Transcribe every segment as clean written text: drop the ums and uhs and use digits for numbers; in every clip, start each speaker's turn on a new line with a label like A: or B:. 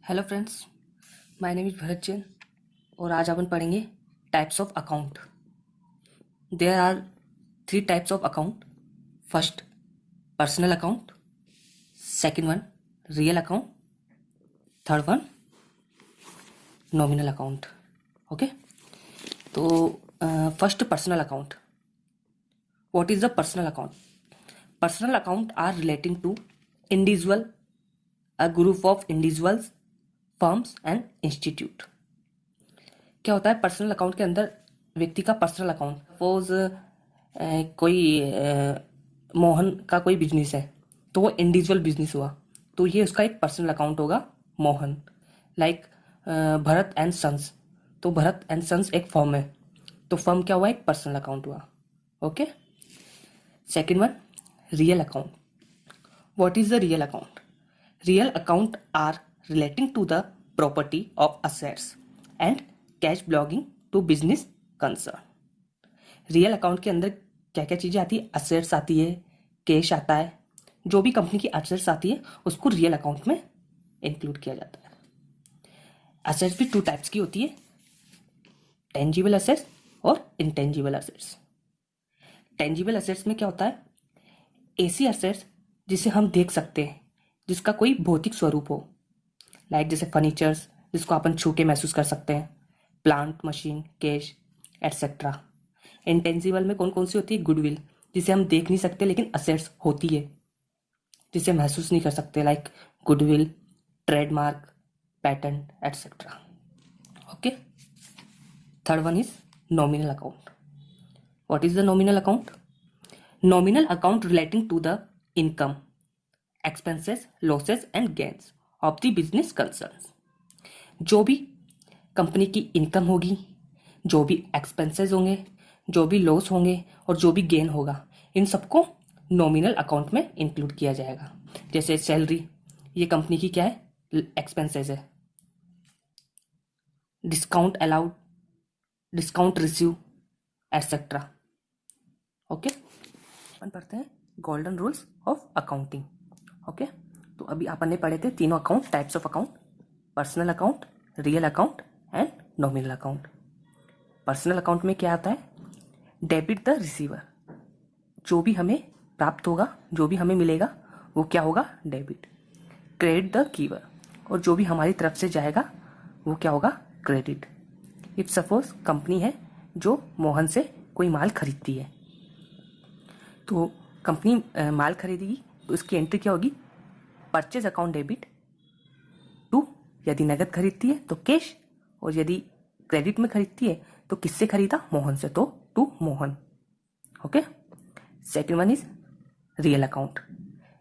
A: Hello friends, my name is Bharat Jain और आज अपन पढ़ेंगे types of account. There are 3 types of account. First, personal account. Second one, real account. Third one, nominal account. Okay, तो first, personal account. What is the personal account? Personal account are relating to individual, a group of individuals, firms and institute. क्या होता है personal account के अंदर? व्यक्ति का personal account. Suppose कोई मोहन का कोई बिजनेस है तो वो इंडिविजुअल बिजनेस हुआ, तो ये उसका एक पर्सनल अकाउंट होगा, Mohan. Like Bharat and sons, तो भरत एंड सन्स एक फर्म है, तो फर्म क्या हुआ? एक पर्सनल अकाउंट हुआ। Okay, second one, real account. What is the real account? Real account are relating to the property of assets and cash belonging to business concern। Real account के अंदर क्या क्या चीजें आती है? असेट्स आती है, कैश आता है। जो भी कंपनी की असेट्स आती है उसको रियल अकाउंट में इंक्लूड किया जाता है। असेट्स भी 2 टाइप्स की होती है, टेंजिबल असेट्स और इंटेंजिबल असेट्स। टेंजिबल असेट्स में क्या होता है? ऐसी असेट्स जिसे हम देख सकते हैं, जिसका कोई भौतिक स्वरूप हो, लाइक जैसे फर्नीचर्स जिसको अपन छू के महसूस कर सकते हैं, plant, machine, cash etcetera. Intangible में कौन कौन सी होती है? गुडविल, जिसे हम देख नहीं सकते लेकिन असेट्स होती है, जिसे महसूस नहीं कर सकते, like goodwill, trademark, patent etcetera. Okay, third one is nominal account. What is the nominal account? Nominal account relating to the income, expenses, losses and gains of the business concerns. जो भी company की income होगी, जो भी expenses होंगे, जो भी loss होंगे और जो भी गेन होगा, इन सबको नॉमिनल अकाउंट में इंक्लूड किया जाएगा। जैसे सैलरी, ये कंपनी की क्या है? एक्सपेंसेस है। Discount allowed, discount receive etcetera. Okay, अपन पढ़ते हैं golden rules of accounting. Okay, तो अभी अपन ने पढ़े थे तीनों account, types of account, personal account, real account and nominal account. Personal account में क्या आता है? डेबिट द रिसीवर, जो भी हमें प्राप्त होगा, जो भी हमें मिलेगा वो क्या होगा? डेबिट। क्रेडिट द गिवर, और जो भी हमारी तरफ से जाएगा वो क्या होगा? क्रेडिट। इफ सपोज कंपनी है जो मोहन से कोई माल खरीदती है, तो कंपनी माल खरीदेगी तो इसकी एंट्री क्या होगी? परचेज अकाउंट डेबिट टू, यदि नगद खरीदती है तो कैश, और यदि क्रेडिट में खरीदती है तो किससे खरीदा? मोहन से, तो to Mohan. Okay, second one is real account.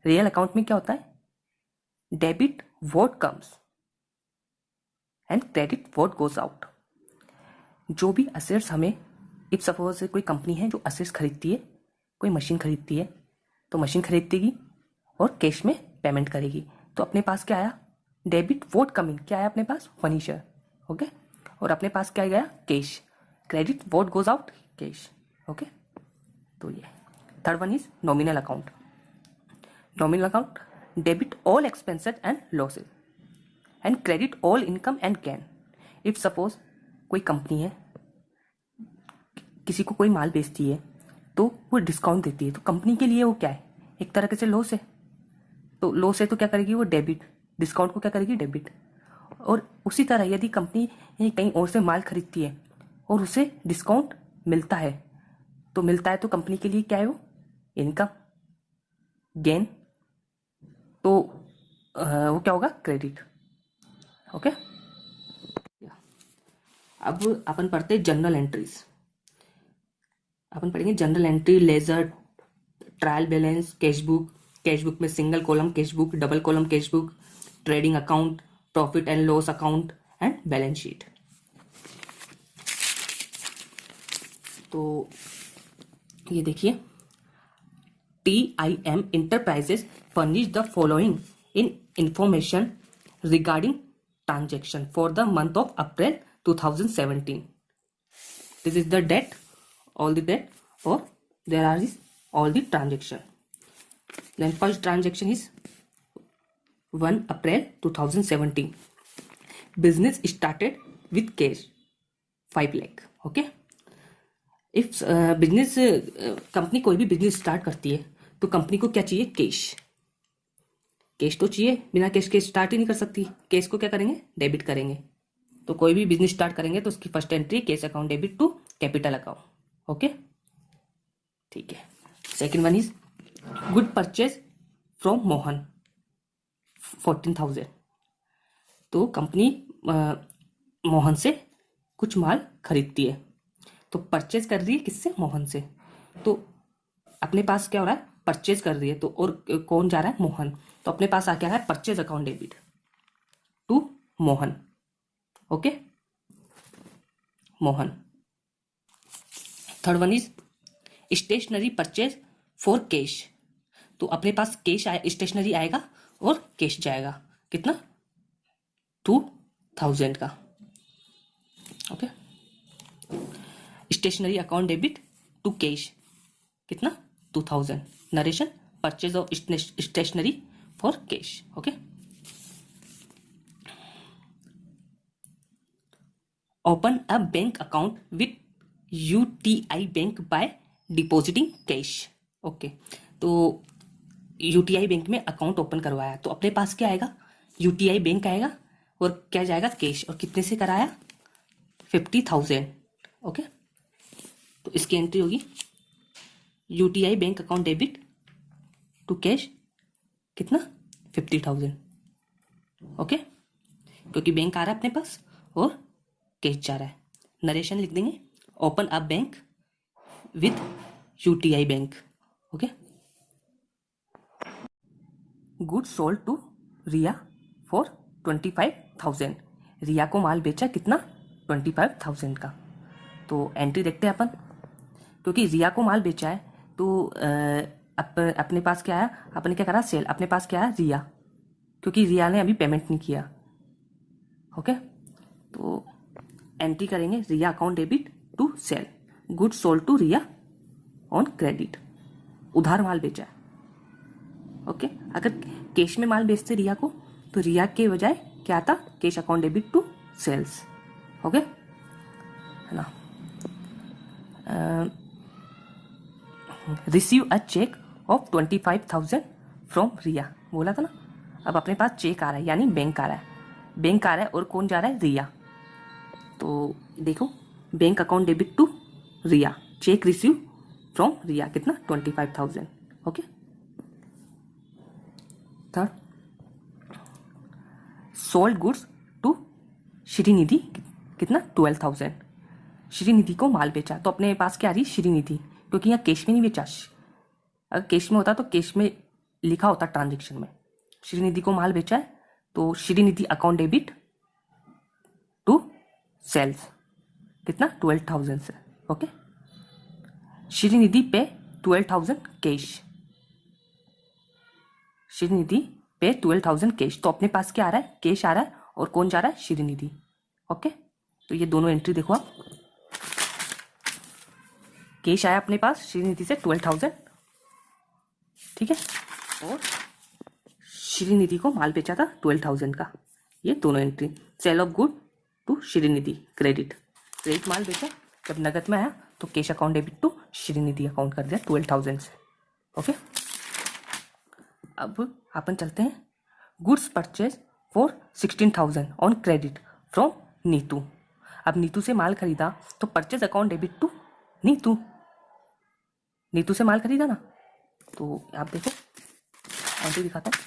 A: Real account में क्या होता है? Debit what comes and credit what goes out. जो भी असेट्स हमें, इफ सपोज कोई कंपनी है जो असेट्स खरीदती है, कोई मशीन खरीदती है, तो मशीन खरीदेगी और कैश में पेमेंट करेगी, तो अपने पास क्या आया? डेबिट व्हाट कमिंग, क्या आया अपने पास? फर्नीचर। ओके, और अपने पास क्या गया? Cash. Credit what goes out? Cash. Okay, तो ये third one is nominal account. Nominal account, debit all expenses and losses and credit all income and gain. If suppose कोई कंपनी है, किसी को कोई माल बेचती है तो वो डिस्काउंट देती है, तो कंपनी के लिए वो क्या है? एक तरह से लॉस है, तो लॉस है तो क्या करेगी वो? डेबिट। डिस्काउंट को क्या करेगी? डेबिट। और उसी तरह यदि कंपनी कहीं और से माल खरीदती है और उसे डिस्काउंट मिलता है, तो कंपनी के लिए क्या है वो? इनकम, गेन, तो वो क्या होगा? क्रेडिट। ओके, अब अपन पढ़ते हैं जनरल एंट्रीज। अपन पढ़ेंगे general entry, ledger, trial balance, cashbook, cashbook में single column cashbook, double column cashbook, trading account, profit and loss account and balance sheet. तो ये देखिए, TIM enterprises furnish the following in information regarding transaction for the month of April 2017। This is the date, all the debt, or there are is all the transaction. Then first transaction is 1 April 2017. Business started with cash 5 lakh. Okay, if business company कोई भी business start करती है तो company को क्या चाहिए? Cash. Cash तो चाहिए, बिना कैश के स्टार्ट ही नहीं कर सकती। कैश को क्या करेंगे? डेबिट करेंगे। तो कोई भी बिजनेस स्टार्ट करेंगे तो उसकी first entry cash account debit to capital account. Okay, ठीक है। Second one is good purchase from Mohan 14,000। तो कंपनी मोहन से कुछ माल खरीदती है, तो परचेज कर रही है किससे? मोहन से। तो अपने पास क्या हो रहा है? परचेज कर रही है, तो और कौन जा रहा है? मोहन। तो अपने पास आ क्या है? Purchase account debit to Mohan. Okay, Mohan. Third one is stationery purchase for cash. तो अपने पास कैश आए, स्टेशनरी आएगा और कैश जाएगा। कितना? 2,000 का। Okay, stationery account debit to cash कितना? 2,000। Narration purchase of stationery for cash. Okay, open a bank account with UTI bank by depositing cash. Okay, तो यूटीआई बैंक में अकाउंट ओपन करवाया तो अपने पास क्या आएगा? यूटीआई बैंक आएगा और क्या जाएगा? कैश। और कितने से कराया? 50,000। ओके, तो इसकी एंट्री होगी UTI bank account debit to cash कितना? 50,000। ओके, क्योंकि बैंक आ रहा है अपने पास और कैश जा रहा है। नरेशन लिख देंगे open up bank with UTI bank. Okay, good sold to Riya for 25,000। Riya को माल बेचा कितना? 25,000 का। तो एंट्री देखते हैं अपन, क्योंकि रिया को माल बेचा है तो अपने पास क्या आया? अपने क्या करा? सेल। अपने पास क्या है? रिया, क्योंकि रिया ने अभी पेमेंट नहीं किया। ओके, तो एंट्री करेंगे Riya account debit to sale. Good sold to Riya on credit, उधार माल बेचा है। ओके, अगर कैश में माल बेचते रिया को तो रिया के बजाय क्या आता? Cash account debit to sales. Okay, है ना। Receive a cheque of 25,000 from Riya, बोला था ना। अब अपने पास चेक आ रहा है, यानी बैंक आ रहा है। बैंक आ रहा है और कौन जा रहा है? रिया। तो देखो, bank account debit to Riya, cheque receive from Riya कितना? 25,000। Okay, third sold goods to Shrinidhi कितना? 12,000। श्रीनिधि को माल बेचा तो अपने पास क्या आ रही? श्रीनिधि, क्योंकि यहाँ कैश में नहीं बेचा। अगर कैश में होता तो कैश में लिखा होता ट्रांजेक्शन में। श्रीनिधि को माल बेचा है तो Shrinidhi account debit to sales कितना? 12,000 से। ओके, श्रीनिधि पे 12,000 कैश। श्रीनिधि पे 12,000 कैश, तो अपने पास क्या आ रहा है? कैश आ रहा है और कौन जा रहा है? श्रीनिधि। ओके, तो ये दोनों एंट्री देखो आप। कैश आया अपने पास श्रीनिधि से 12,000, ठीक है, और श्रीनिधि को माल बेचा था 12,000 का। ये दोनों entry. Sale of good to Shrinidhi credit, credit माल बेचा, जब नगद में आया तो cash account debit to Shrinidhi account कर दिया 12,000 से। ओके, अब अपन चलते हैं goods purchase for 16,000 on credit from Neetu. अब नीतू से माल खरीदा तो purchase account debit to Neetu. Neetu से माल खरीदा ना, तो आप देखो एंट्री दिखाता हूँ।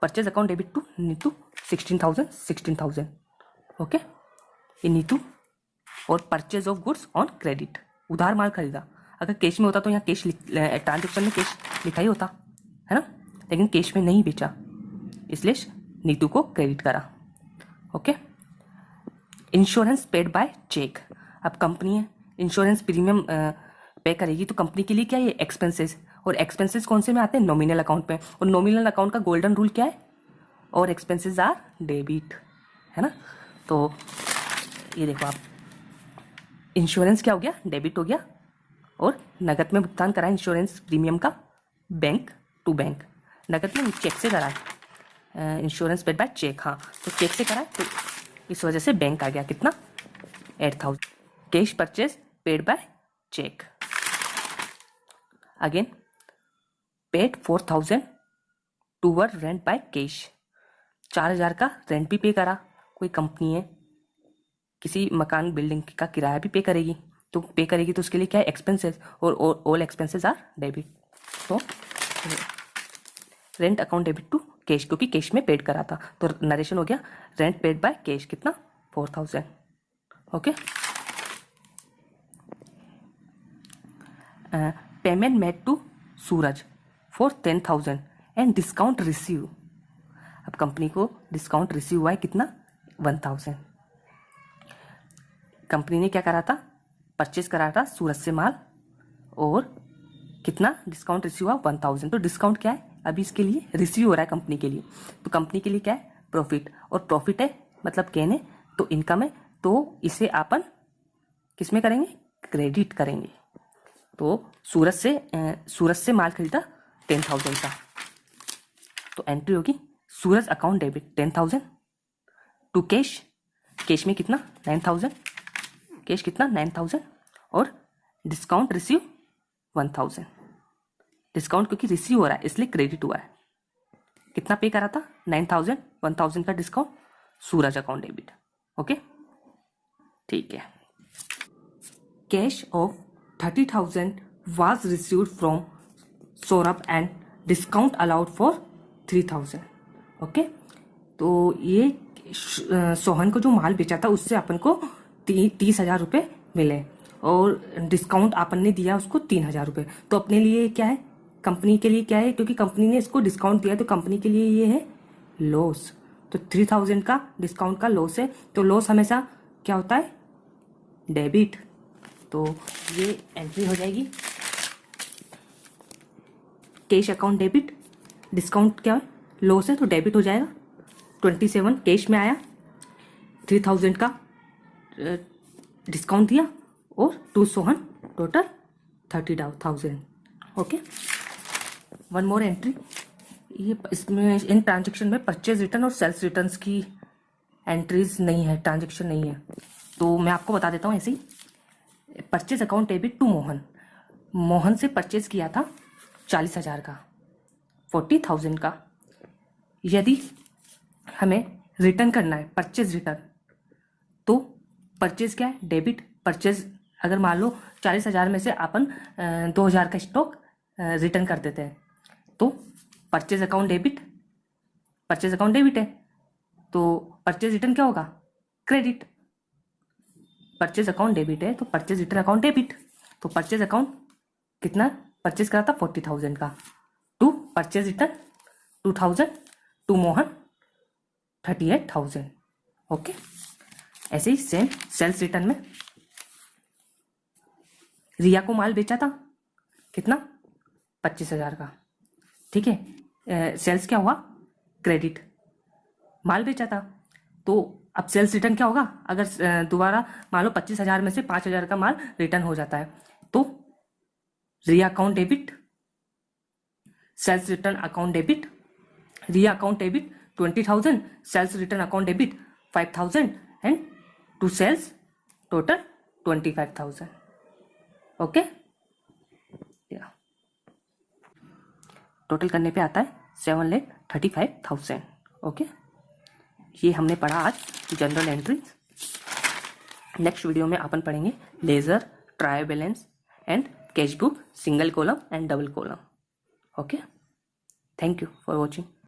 A: Purchase account debit to Neetu 16,000। Okay, ये नीतू और purchase of goods on credit, उधार माल खरीदा। अगर कैश में होता तो यहाँ कैश ट्रांजेक्शन में कैश लिखा ही होता है ना, लेकिन कैश में नहीं बेचा, इसलिए नीतू को क्रेडिट करा। Okay, insurance paid by cheque. अब कंपनी है, इंश्योरेंस प्रीमियम पे करेगी तो कंपनी के लिए क्या है? एक्सपेंसेस। और एक्सपेंसेस कौन से में आते हैं? नॉमिनल अकाउंट पे। और नॉमिनल अकाउंट का गोल्डन रूल क्या है? और एक्सपेंसेस आर डेबिट, है ना। तो ये देखो आप, इंश्योरेंस क्या हो गया? डेबिट हो गया, और नगद में भुगतान करा इंश्योरेंस प्रीमियम का बैंक टू बैंक। नगद में चेक से करा है, इंश्योरेंस पेड बाय चेक। हाँ, तो चेक से करा है तो इस वजह से बैंक आ गया कितना 8,000. Cash purchase paid by cheque. Again paid 4,000 toward rent by cash. 4,000 का रेंट भी पे करा. कोई कंपनी है किसी मकान बिल्डिंग का किराया भी पे करेगी, तो पे करेगी तो उसके लिए क्या है एक्सपेंसेस, और ऑल एक्सपेंसेस आर डेबिट. तो rent account debit to cash, क्योंकि कैश में पेड करा था. तो नरेशन हो गया रेंट पेड बाय कैश कितना 4,000. Okay. Payment made to Suraj for 10,000 and discount receive. अब कंपनी को डिस्काउंट रिसीव हुआ है कितना 1,000. कंपनी ने क्या करा था परचेज करा था सूरज से माल, और कितना डिस्काउंट रिसीव हुआ 1,000. तो डिस्काउंट क्या है अभी इसके लिए रिसीव हो रहा है कंपनी के लिए. तो कंपनी के लिए क्या है प्रॉफिट, और प्रॉफिट है मतलब गेन है, तो इनकम है. तो इसे अपन किस में करेंगे क्रेडिट करेंगे. तो सूरज से माल खरीदा 10,000 का, तो एंट्री होगी Suraj account debit 10,000 to cash. Cash में कितना 9,000, कैश कितना 9,000, और डिस्काउंट रिसीव 1,000. डिस्काउंट क्योंकि रिसीव हो रहा है इसलिए क्रेडिट हुआ है. कितना पे करा था 9,000, 1,000 का डिस्काउंट सूरज अकाउंट डेबिट. ओके ठीक है. Cash of 30,000 was received from Saurabh and discount allowed for 3,000. Okay. तो ये सोहन को जो माल बेचा था उससे अपन को 30,000 रुपये मिले, और डिस्काउंट अपन ने दिया उसको 3,000 रुपये. तो अपने लिए क्या है कंपनी के लिए क्या है, क्योंकि कंपनी ने इसको डिस्काउंट दिया तो कंपनी के लिए ये है लॉस. तो 3,000 का डिस्काउंट का लॉस है. तो लॉस हमेशा क्या होता है डेबिट. तो ये एंट्री हो जाएगी कैश अकाउंट डेबिट. डिस्काउंट क्या है लॉस है तो डेबिट हो जाएगा. 27 कैश में आया, 3,000 का डिस्काउंट दिया, और to Sohan total 30,000. Okay. One more entry. ये इसमें इन ट्रांजेक्शन में परचेज रिटर्न और सेल्स रिटर्न्स की एंट्रीज नहीं है, ट्रांजेक्शन नहीं है. तो मैं आपको बता देता हूँ ऐसे ही. Purchase account debit to Mohan से परचेज किया था 40,000 का, 40,000 का. यदि हमें रिटर्न करना है परचेज रिटर्न, तो परचेज क्या है डेबिट. परचेज अगर मान लो 40,000 में से अपन 2,000 का स्टॉक रिटर्न कर देते हैं, तो परचेज अकाउंट डेबिट है. तो परचेज रिटर्न क्या होगा क्रेडिट. परचेज अकाउंट डेबिट है तो परचेज रिटर्न अकाउंट डेबिट. तो परचेज अकाउंट कितना परचेज करा था 40,000 का, to purchase return 2,000, to Mohan 38,000. Okay. ऐसे ही सेम सेल्स रिटर्न में रिया को माल बेचा था कितना 25,000 का. ठीक है. सेल्स क्या हुआ क्रेडिट. माल बेचा था, तो अब सेल्स रिटर्न क्या होगा अगर दोबारा मान लो 25,000 में से 5,000 का माल रिटर्न हो जाता है, तो Riya account debit, sales return account debit. Riya account debit 20,000, sales return account debit 5,000, and to sales total 25,000. Okay. Total करने पे आता है 7,35,000. ओके. ये हमने पढ़ा आज जनरल एंट्री. नेक्स्ट वीडियो में अपन पढ़ेंगे ledger, trial balance and cash book, single column and double column. Okay. Thank you for watching.